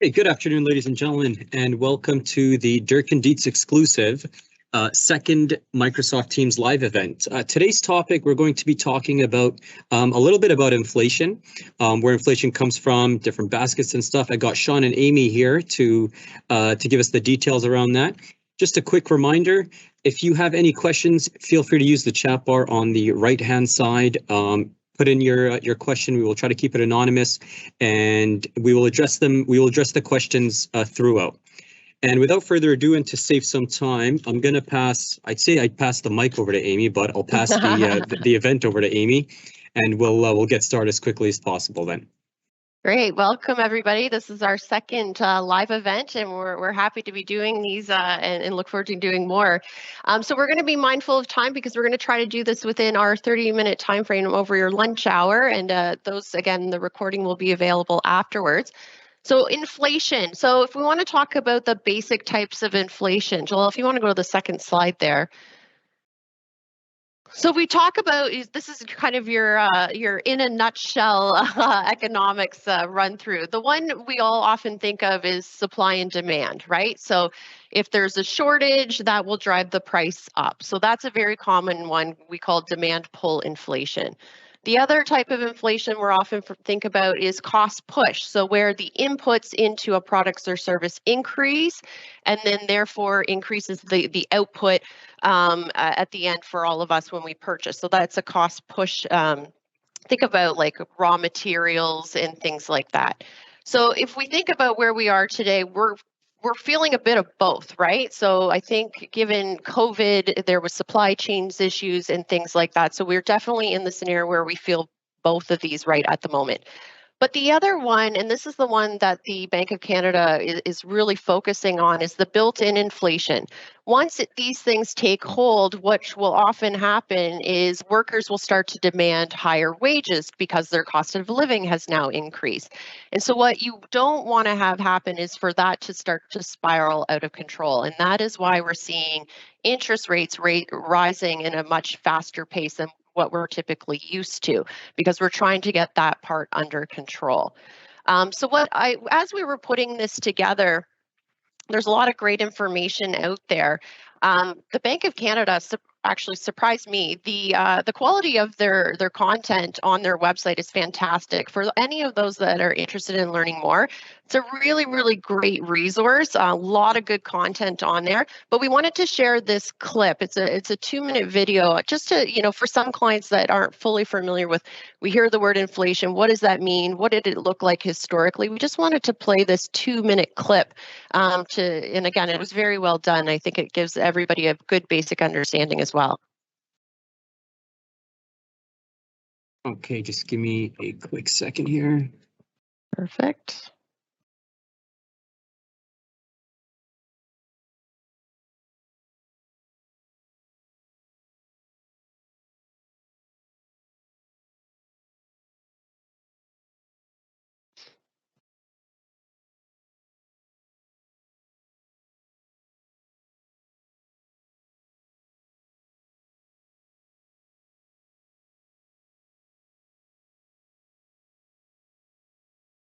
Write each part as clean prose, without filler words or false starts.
Hey, good afternoon, ladies and gentlemen, and welcome to the Durkin Dietz exclusive second Microsoft Teams live event. Today's topic, we're going to be talking about a little bit about inflation, where inflation comes from, different baskets and stuff. I got Sean and Amy here to give us the details around that. Just a quick reminder, if you have any questions, feel free to use the chat bar on the right-hand side. Put in your question. We will try to keep it anonymous, and we will address them. We will address the questions throughout. And without further ado, and to save some time, I'm going to pass. I'd pass the mic over to Amy, but I'll pass the event over to Amy, and we'll get started as quickly as possible then. Great. Welcome, everybody. This is our second live event, and we're happy to be doing these and look forward to doing more. So we're going to be mindful of time because we're going to try to do this within our 30-minute time frame over your lunch hour. And those, again, the recording will be available afterwards. So inflation. So if we want to talk about the basic types of inflation, Joel, if you want to go to the second slide there. So we talk about, this is kind of your in a nutshell economics run through. The one we all often think of is supply and demand, right? So if there's a shortage, that will drive the price up. So that's a very common one we call demand pull inflation. The other type of inflation we're often think about is cost push. So where the inputs into a product or service increase, and then therefore increases the output at the end for all of us when we purchase. So that's a cost push. Think about like raw materials and things like that. So if we think about where we are today, we're feeling a bit of both, right? So I think given COVID, there was supply chains issues and things like that. So we're definitely in the scenario where we feel both of these right at the moment. But the other one, and this is the one that the Bank of Canada is really focusing on, is the built-in inflation. Once these things take hold, what will often happen is workers will start to demand higher wages because their cost of living has now increased. And so what you don't want to have happen is for that to start to spiral out of control. And that is why we're seeing interest rates rising in a much faster pace than what we're typically used to, because we're trying to get that part under control. So as we were putting this together, there's a lot of great information out there. The Bank of Canada actually surprised me. The quality of their content on their website is fantastic. For any of those that are interested in learning more, it's a really, really great resource. A lot of good content on there. But we wanted to share this clip. It's a 2-minute video just to, for some clients that aren't fully familiar with, we hear the word inflation. What does that mean? What did it look like historically? We just wanted to play this 2-minute clip and again, it was very well done. I think it gives everybody a good basic understanding as well. Okay, just give me a quick second here. Perfect.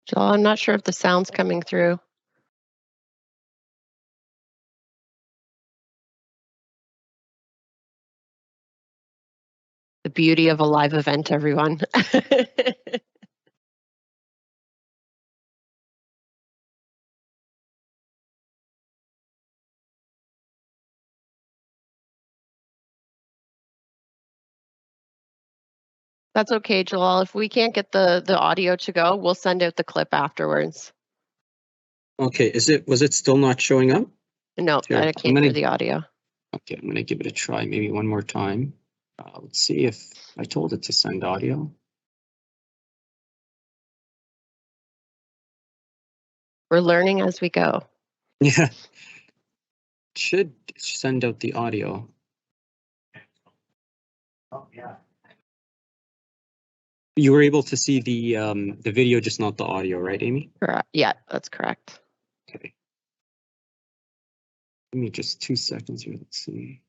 Joel, I'm not sure if the sound's coming through. The beauty of a live event, everyone. That's okay, Joel. If we can't get the audio to go, we'll send out the clip afterwards. Okay, was it still not showing up? No, I can't hear the audio. Okay, I'm going to give it a try maybe one more time. Let's see if I told it to send audio. We're learning as we go. Yeah, should send out the audio. Oh yeah. You were able to see the video, just not the audio, right, Amy? Correct. Yeah, that's correct. Okay. Give me just 2 seconds here. Let's see.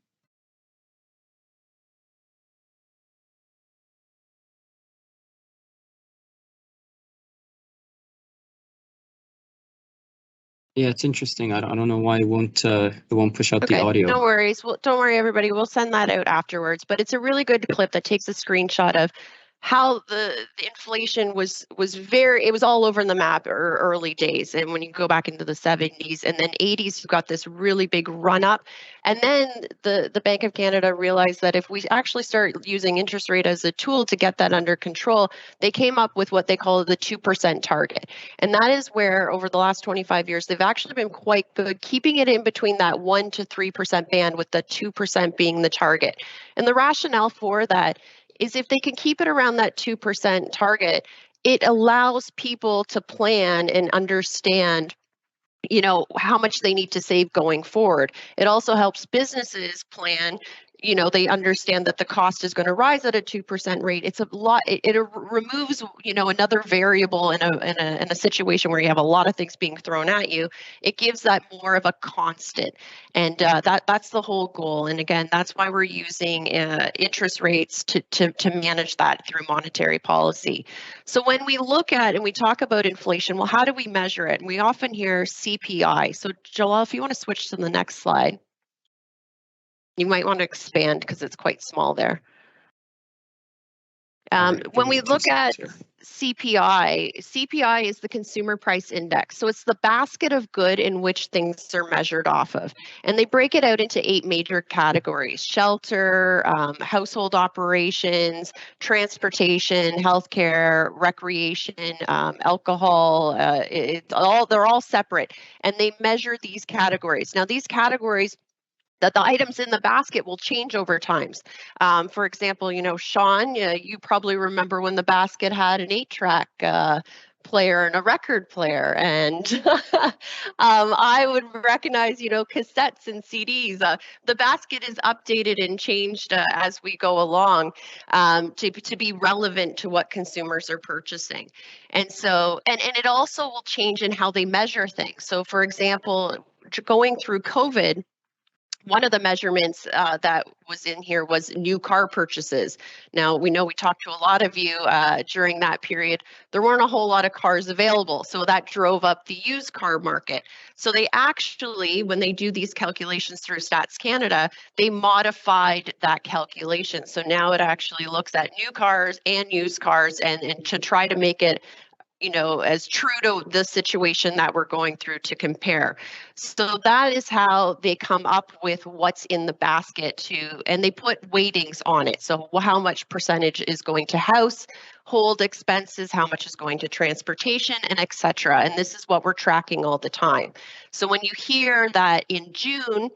Yeah, it's interesting. I don't know why it won't push out the Okay, audio. no worries. Well, don't worry, everybody. We'll send that out afterwards. But it's a really good clip that takes a screenshot of how the inflation was it was all over the map early days. And when you go back into the 70s and then 80s, you got this really big run up. And then the Bank of Canada realized that if we actually start using interest rate as a tool to get that under control, they came up with what they call the 2% target. And that is where over the last 25 years, they've actually been quite good, keeping it in between that 1 to 3% band, with the 2% being the target. And the rationale for that is if they can keep it around that 2% target, it allows people to plan and understand how much they need to save going forward. It also helps businesses plan. They understand that the cost is going to rise at a 2% rate. It's a lot. It removes another variable in a situation where you have a lot of things being thrown at you. It gives that more of a constant, and that's the whole goal. And again, that's why we're using interest rates to manage that through monetary policy. So when we look at and we talk about inflation, well, how do we measure it? And we often hear CPI. So Joel, if you want to switch to the next slide. You might want to expand because it's quite small there. When we look at CPI is the Consumer Price Index. So it's the basket of good in which things are measured off of. And they break it out into 8 major categories: shelter, household operations, transportation, healthcare, recreation, alcohol. They're all separate. And they measure these categories. Now, these categories, that the items in the basket will change over times. For example, Sean, you probably remember when the basket had an 8-track player and a record player, and I would recognize, cassettes and CDs. The basket is updated and changed as we go along to be relevant to what consumers are purchasing. And so, and it also will change in how they measure things. So, for example, going through COVID, one of the measurements that was in here was new car purchases. Now, we know we talked to a lot of you during that period. There weren't a whole lot of cars available, so that drove up the used car market. So they actually, when they do these calculations through Stats Canada, they modified that calculation. So now it actually looks at new cars and used cars and to try to make it as true to the situation that we're going through to compare. So that is how they come up with what's in the basket and they put weightings on it. So how much percentage is going to household expenses, how much is going to transportation, and etc. And this is what we're tracking all the time. So when you hear that in June,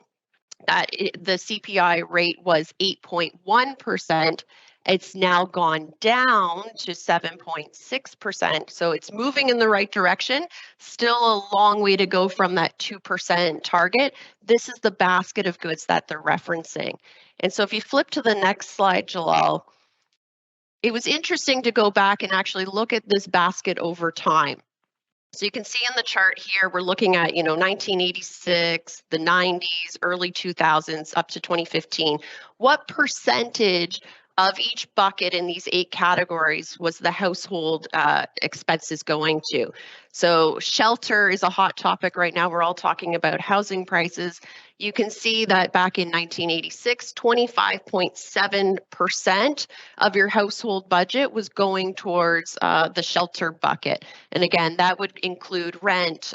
that the CPI rate was 8.1%, it's now gone down to 7.6%. So it's moving in the right direction. Still a long way to go from that 2% target. This is the basket of goods that they're referencing. And so if you flip to the next slide, Jalal, it was interesting to go back and actually look at this basket over time. So you can see in the chart here, we're looking at, 1986, the 90s, early 2000s, up to 2015. What percentage of each bucket in these 8 categories was the household expenses going to? So shelter is a hot topic right now. We're all talking about housing prices. You can see that back in 1986, 25.7% of your household budget was going towards the shelter bucket. And again, that would include rent,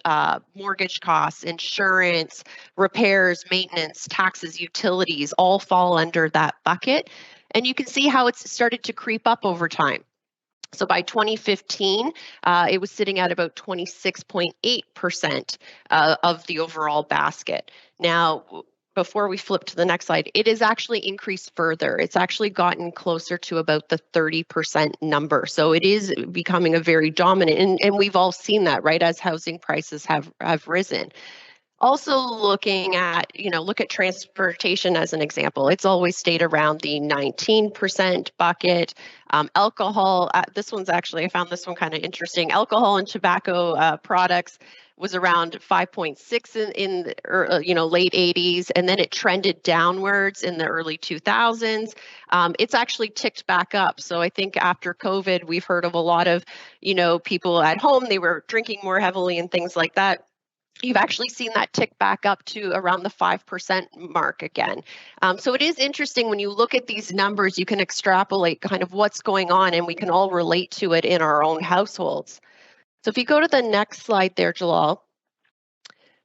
mortgage costs, insurance, repairs, maintenance, taxes, utilities, all fall under that bucket. And you can see how it's started to creep up over time. So by 2015, it was sitting at about 26.8% of the overall basket. Now, before we flip to the next slide, it has actually increased further. It's actually gotten closer to about the 30% number. So it is becoming a very dominant, and we've all seen that, right, as housing prices have risen. Also looking at, look at transportation as an example. It's always stayed around the 19% bucket. Alcohol, this one's actually, I found this one kind of interesting. Alcohol and tobacco products was around 5.6 in the late 80s, and then it trended downwards in the early 2000s. It's actually ticked back up. So I think after COVID, we've heard of a lot of, people at home, they were drinking more heavily and things like that. you've actually seen that tick back up to around the 5% mark again. So it is interesting when you look at these numbers, you can extrapolate kind of what's going on, and we can all relate to it in our own households. So if you go to the next slide there, Jalal,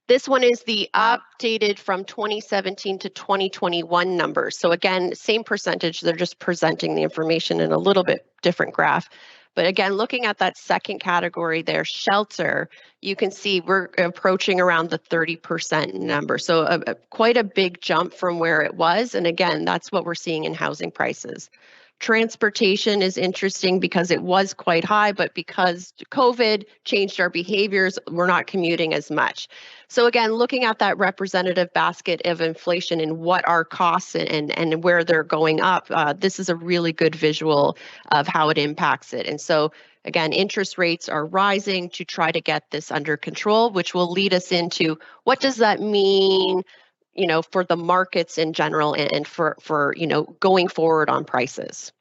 this one is the updated from 2017 to 2021 numbers. So again, same percentage, they're just presenting the information in a little bit different graph. But again, looking at that second category there, shelter, you can see we're approaching around the 30% number. So quite a big jump from where it was. And again, that's what we're seeing in housing prices. Transportation is interesting because it was quite high, but because COVID changed our behaviors, we're not commuting as much. So again, looking at that representative basket of inflation and what our costs and where they're going up, this is a really good visual of how it impacts it. And so again, interest rates are rising to try to get this under control, which will lead us into what does that mean, you know, for the markets in general and for you know, going forward on prices.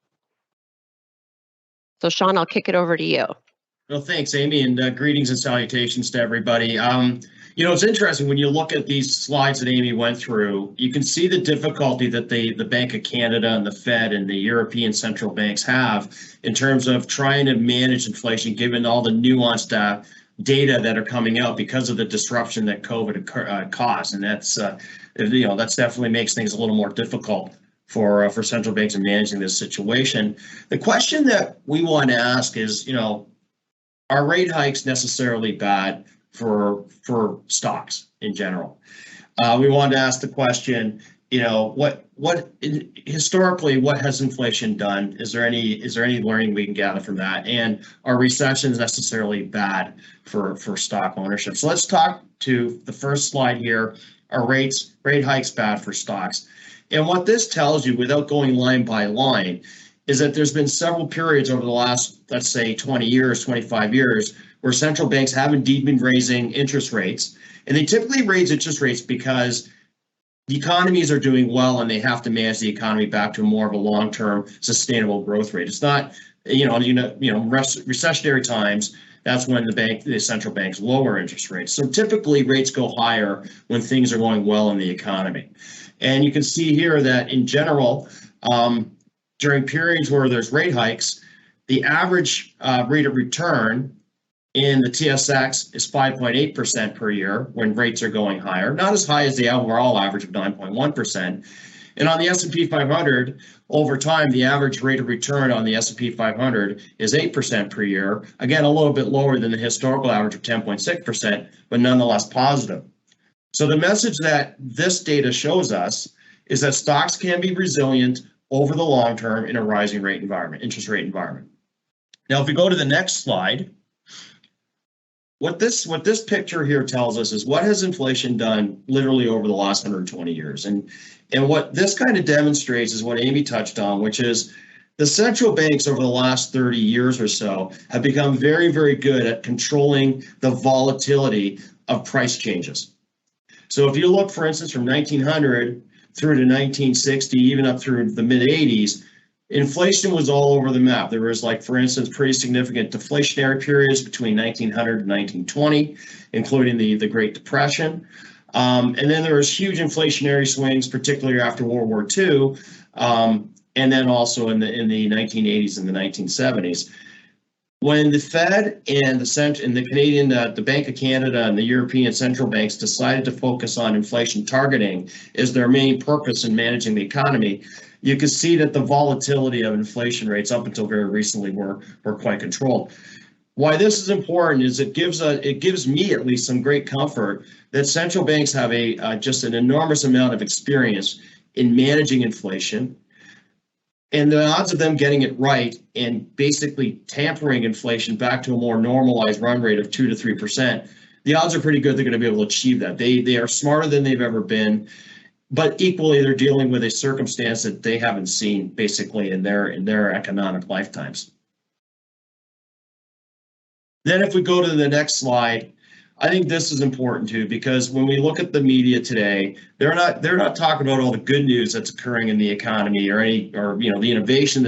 So Sean, I'll kick it over to you. Well, thanks, Amy, and greetings and salutations to everybody. You know, it's interesting when you look at these slides that Amy went through, you can see the difficulty that the Bank of Canada and the Fed and the European central banks have in terms of trying to manage inflation, given all the nuanced data that are coming out because of the disruption that COVID caused. And that's, you know, that's definitely makes things a little more difficult for central banks in managing this situation. The question that we want to ask is, you know, are rate hikes necessarily bad for stocks in general? We wanted to ask the question, you know, what historically, what has inflation done? Is there any learning we can gather from that? And are recessions necessarily bad for stock ownership? So let's talk to the first slide here. Are rate hikes bad for stocks? And what this tells you, without going line by line, is that there's been several periods over the last, let's say, 20 years, 25 years, where central banks have indeed been raising interest rates. And they typically raise interest rates because the economies are doing well and they have to manage the economy back to more of a long-term sustainable growth rate. It's not, recessionary times, that's when the central banks lower interest rates. So typically rates go higher when things are going well in the economy. And you can see here that in general, during periods where there's rate hikes, the average rate of return in the TSX is 5.8% per year when rates are going higher, not as high as the overall average of 9.1%. And on the S&P 500, over time, the average rate of return on the S&P 500 is 8% per year. Again, a little bit lower than the historical average of 10.6%, but nonetheless positive. So the message that this data shows us is that stocks can be resilient over the long term in a rising rate environment, interest rate environment. Now, if we go to the next slide, what this picture here tells us is what has inflation done literally over the last 120 years. And what this kind of demonstrates is what Amy touched on, which is the central banks over the last 30 years or so have become very, very good at controlling the volatility of price changes. So if you look, for instance, from 1900 through to 1960, even up through the mid-80s, inflation was all over the map. There was, like, for instance, pretty significant deflationary periods between 1900 and 1920, including the Great Depression. And then there was huge inflationary swings, particularly after World War II, and then also in the 1980s and the 1970s. When the Fed and the Canadian, the Bank of Canada and the European central banks decided to focus on inflation targeting as their main purpose in managing the economy, you can see that the volatility of inflation rates up until very recently were quite controlled. Why this is important is it gives me at least some great comfort that central banks have just an enormous amount of experience in managing inflation. And the odds of them getting it right and basically tampering inflation back to a more normalized run rate of 2 to 3%, the odds are pretty good they're going to be able to achieve that. They are smarter than they've ever been, but equally they're dealing with a circumstance that they haven't seen basically in their economic lifetimes. Then if we go to the next slide, I think this is important too, because when we look at the media today, they're not talking about all the good news that's occurring in the economy or the innovation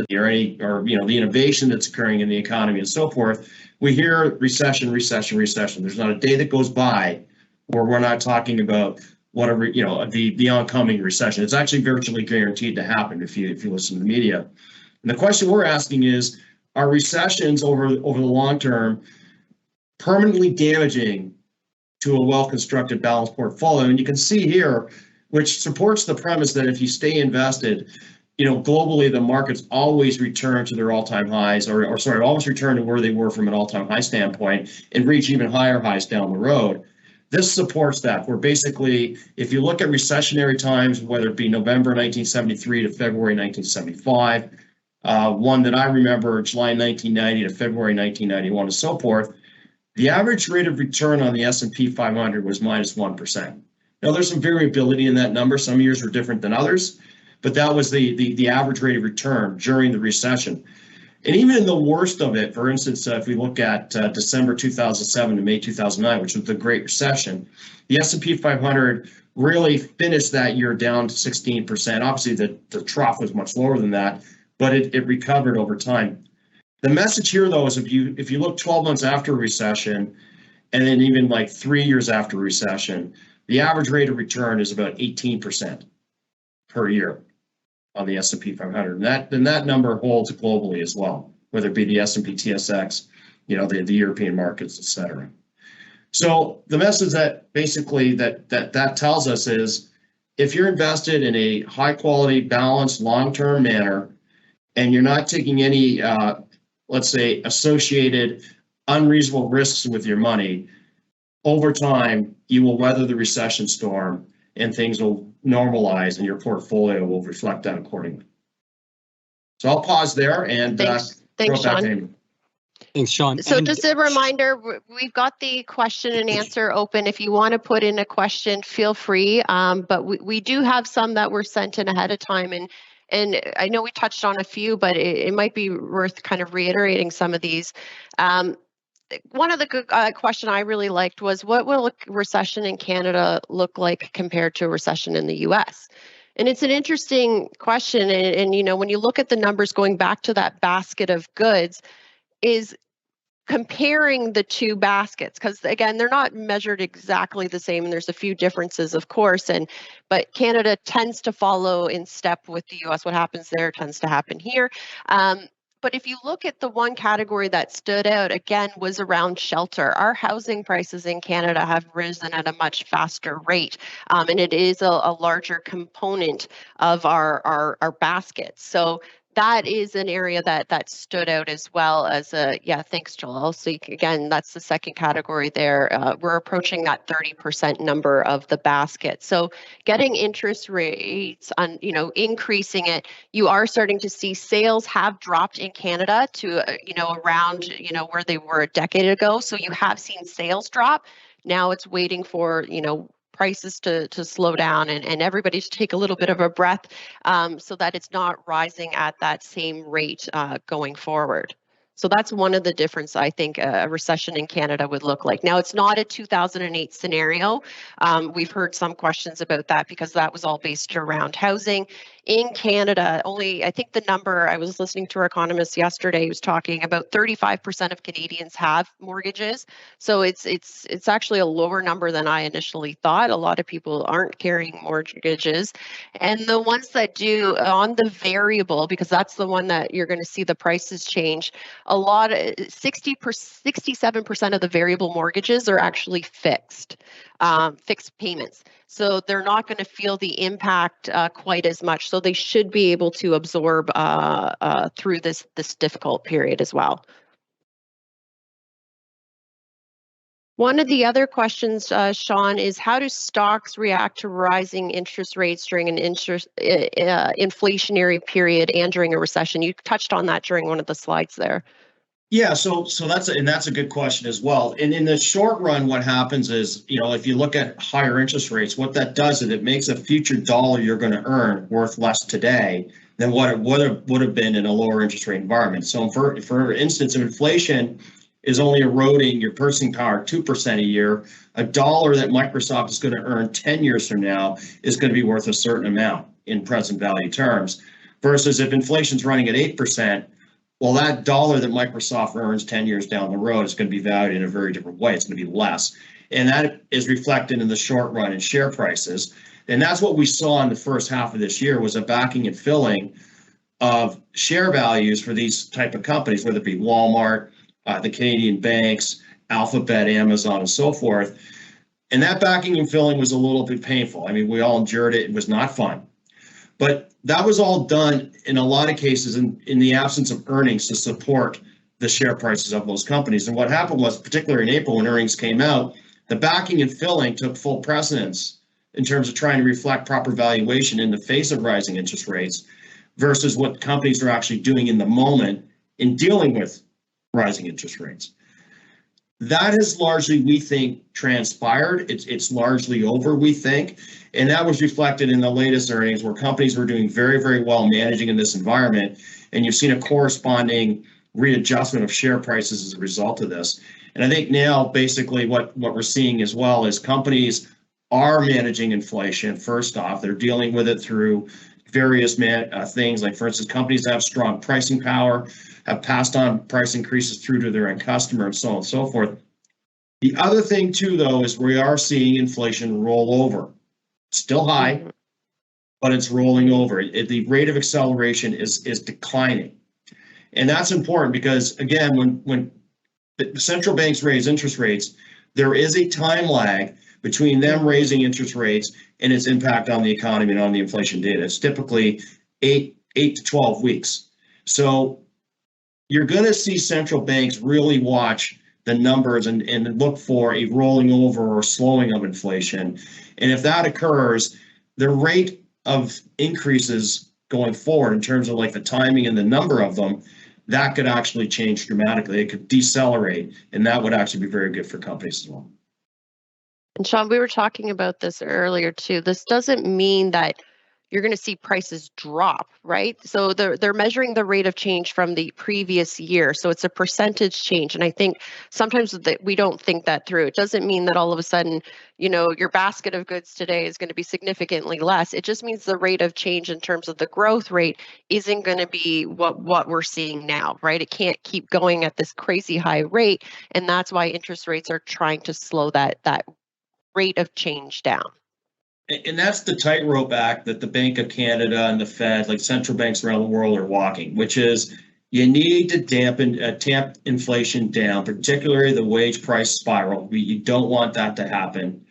that's occurring in the economy and so forth. We hear recession. There's not a day that goes by where we're not talking about whatever, you know, the oncoming recession. It's actually virtually guaranteed to happen if you listen to the media. And the question we're asking is, are recessions over the long term permanently damaging to a well-constructed, balanced portfolio? And you can see here, which supports the premise that if you stay invested, you know, globally, the markets always return to their all-time highs, or sorry, always return to where they were from an all-time high standpoint and reach even higher highs down the road. This supports that. Where basically, if you look at recessionary times, whether it be November 1973 to February 1975, one that I remember, July 1990 to February 1991, and so forth, the average rate of return on the S&P 500 was minus 1%. Now, there's some variability in that number. Some years were different than others, but that was the average rate of return during the recession. And even in the worst of it, for instance, if we look at December 2007 to May 2009, which was the Great Recession, the S&P 500 really finished that year down to 16%. Obviously, the trough was much lower than that, but it recovered over time. The message here, though, is if you look 12 months after a recession, and then even like 3 years after a recession, the average rate of return is about 18% per year on the S&P 500, and that number holds globally as well, whether it be the S&P TSX, you know, the European markets, et cetera. So the message that basically that tells us is, if you're invested in a high quality, balanced, long-term manner, and you're not taking any, let's say, associated unreasonable risks with your money, over time you will weather the recession storm, and things will normalize, and your portfolio will reflect that accordingly. So I'll pause there and Thanks, Sean. Thanks, Sean. So just a reminder, we've got the question and answer open. If you want to put in a question, feel free. But we do have some that were sent in ahead of time, and I know we touched on a few, but it might be worth kind of reiterating some of these. One of the good question I really liked was, what will a recession in Canada look like compared to a recession in the US? And it's an interesting question. And you know, when you look at the numbers going back to that basket of goods, is comparing the two baskets, because again, they're not measured exactly the same, and there's a few differences, of course, but Canada tends to follow in step with the US. What happens there tends to happen here. But if you look at the one category that stood out, again, was around shelter. Our housing prices in Canada have risen at a much faster rate, and it is a larger component of our basket. So that is an area that stood out, as well as thanks, Joel. So again, that's the second category there. We're approaching that 30% number of the basket. So getting interest rates on, you know, increasing it, you are starting to see sales have dropped in Canada to, you know, around, you know, where they were a decade ago. So you have seen sales drop. Now it's waiting for, you know, prices to slow down and everybody to take a little bit of a breath, so that it's not rising at that same rate going forward. So that's one of the difference I think a recession in Canada would look like. Now, it's not a 2008 scenario. We've heard some questions about that because that was all based around housing. In Canada, only, I think the number, I was listening to our economist yesterday, he was talking about 35% of Canadians have mortgages. So it's actually a lower number than I initially thought. A lot of people aren't carrying mortgages. And the ones that do, on the variable, because that's the one that you're going to see the prices change, a lot, 67% of the variable mortgages are actually fixed payments. So they're not going to feel the impact quite as much. So they should be able to absorb through this difficult period as well. One of the other questions, Sean, is how do stocks react to rising interest rates during an inflationary period and during a recession? You touched on that during one of the slides there. Yeah, so that's a good question as well. And in the short run, what happens is, you know, if you look at higher interest rates, what that does is it makes a future dollar you're going to earn worth less today than what it would have been in a lower interest rate environment. So for instance, if inflation is only eroding your purchasing power 2% a year, a dollar that Microsoft is going to earn 10 years from now is going to be worth a certain amount in present value terms. Versus if inflation's running at 8%, well, that dollar that Microsoft earns 10 years down the road is going to be valued in a very different way. It's going to be less. And that is reflected in the short run in share prices. And that's what we saw in the first half of this year, was a backing and filling of share values for these type of companies, whether it be Walmart, the Canadian banks, Alphabet, Amazon, and so forth. And that backing and filling was a little bit painful. I mean, we all endured it. It was not fun. But that was all done in a lot of cases in the absence of earnings to support the share prices of those companies. And what happened was, particularly in April when earnings came out, the backing and filling took full precedence in terms of trying to reflect proper valuation in the face of rising interest rates versus what companies are actually doing in the moment in dealing with rising interest rates. That has largely, we think, transpired. It's largely over, we think. And that was reflected in the latest earnings, where companies were doing very, very well managing in this environment. And you've seen a corresponding readjustment of share prices as a result of this. And I think now, basically, what we're seeing as well is companies are managing inflation. First off, they're dealing with it through various things, like, for instance, companies that have strong pricing power have passed on price increases through to their end customer, and so on and so forth. The other thing, too, though, is we are seeing inflation roll over. Still high, but it's rolling over. The rate of acceleration is declining. And that's important because, again, when the central banks raise interest rates, there is a time lag between them raising interest rates and its impact on the economy and on the inflation data. It's typically 8 to 12 weeks. So you're going to see central banks really watch the numbers and look for a rolling over or slowing of inflation. And if that occurs, the rate of increases going forward in terms of like the timing and the number of them, that could actually change dramatically. It could decelerate, and that would actually be very good for companies as well. And Sean, we were talking about this earlier too. This doesn't mean that you're going to see prices drop, right? So they're measuring the rate of change from the previous year. So it's a percentage change. And I think sometimes we don't think that through. It doesn't mean that all of a sudden, your basket of goods today is going to be significantly less. It just means the rate of change in terms of the growth rate isn't going to be what we're seeing now, right? It can't keep going at this crazy high rate. And that's why interest rates are trying to slow that rate of change down. And that's the tightrope act that the Bank of Canada and the Fed, like central banks around the world, are walking, which is you need to tamp inflation down, particularly the wage price spiral. You don't want that to happen.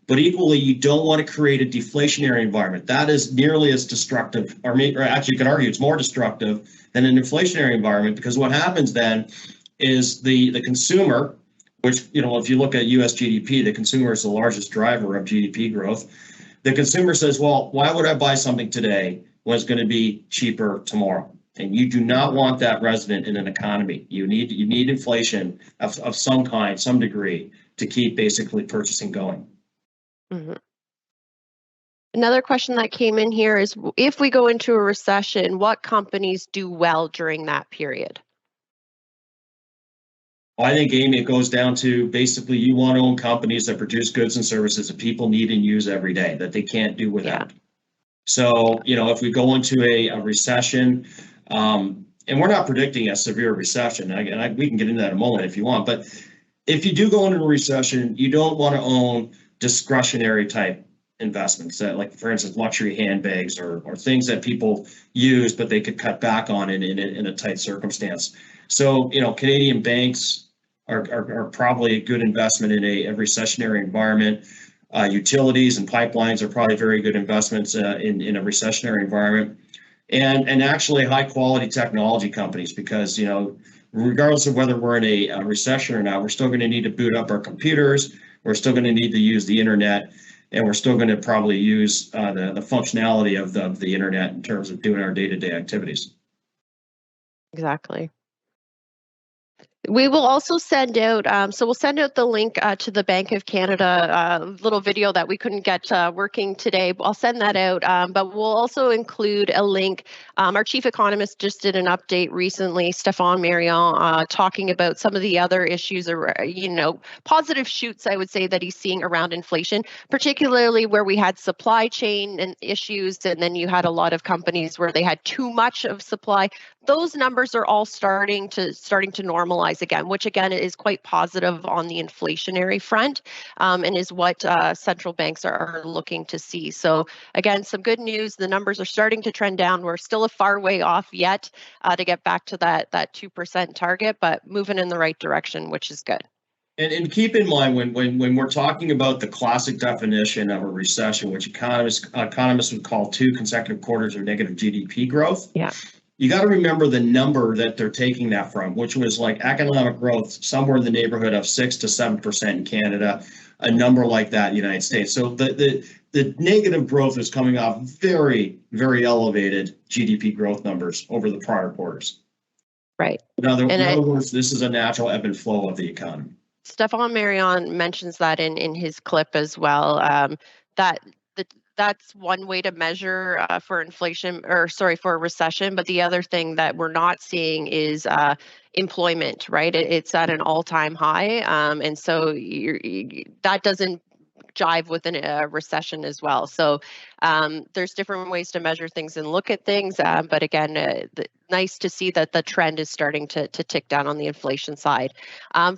But equally, you don't want to create a deflationary environment. That is nearly as destructive, or actually you could argue it's more destructive than an inflationary environment, because what happens then is the consumer, which, if you look at US GDP, the consumer is the largest driver of GDP growth. The consumer says, well, why would I buy something today when it's going to be cheaper tomorrow? And you do not want that resident in an economy. You need inflation of some kind, some degree, to keep basically purchasing going. Mm-hmm. Another question that came in here is, if we go into a recession, what companies do well during that period? Well, I think, Amy, it goes down to basically you want to own companies that produce goods and services that people need and use every day, that they can't do without. Yeah. So, if we go into a recession, and we're not predicting a severe recession, and we can get into that in a moment if you want, but if you do go into a recession, you don't want to own discretionary type investments that, like, for instance, luxury handbags or things that people use, but they could cut back on in a tight circumstance. So, Canadian banks are probably a good investment in a recessionary environment. Utilities and pipelines are probably very good investments in a recessionary environment. And actually high quality technology companies, because, regardless of whether we're in a recession or not, we're still going to need to boot up our computers. We're still going to need to use the internet, and we're still going to probably use the functionality of the internet in terms of doing our day-to-day activities. Exactly. We will also send out, we'll send out the link to the Bank of Canada little video that we couldn't get working today. I'll send that out, but we'll also include a link. Our chief economist just did an update recently, Stéphane Marion, talking about some of the other issues, or positive shoots, I would say, that he's seeing around inflation, particularly where we had supply chain and issues, and then you had a lot of companies where they had too much of supply. those numbers are all starting to normalize again, which again is quite positive on the inflationary front, and is what central banks are looking to see. So again, some good news. The numbers are starting to trend down. We're still a far way off yet to get back to that 2% target, but moving in the right direction, which is good. And keep in mind when we're talking about the classic definition of a recession, which economists would call 2 consecutive quarters of negative GDP growth. Yeah. You got to remember the number that they're taking that from, which was like economic growth somewhere in the neighborhood of 6 to 7% in Canada, a number like that in the United States. So the negative growth is coming off very, very elevated GDP growth numbers over the prior quarters. Right. In other words, this is a natural ebb and flow of the economy. Stefan Marion mentions that in his clip as well. That's one way to measure for inflation, or sorry, for a recession. But the other thing that we're not seeing is employment, right? It's at an all-time high, and so that doesn't jive with a recession as well. So there's different ways to measure things and look at things. But again, nice to see that the trend is starting to tick down on the inflation side.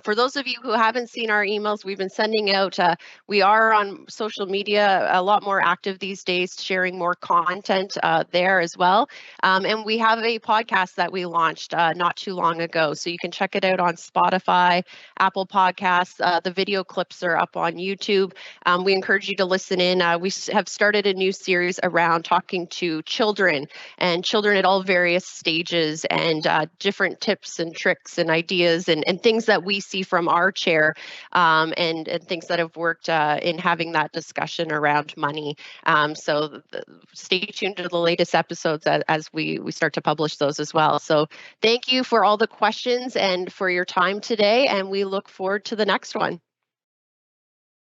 For those of you who haven't seen our emails, we've been sending out, we are on social media a lot more active these days, sharing more content there as well. And we have a podcast that we launched not too long ago. So you can check it out on Spotify, Apple Podcasts. The video clips are up on YouTube. We encourage you to listen in. We have started a new series around talking to children at all various stages, and different tips and tricks and ideas and things that we see from our chair, and things that have worked in having that discussion around money. So stay tuned to the latest episodes as we start to publish those as well. So thank you for all the questions and for your time today, and we look forward to the next one.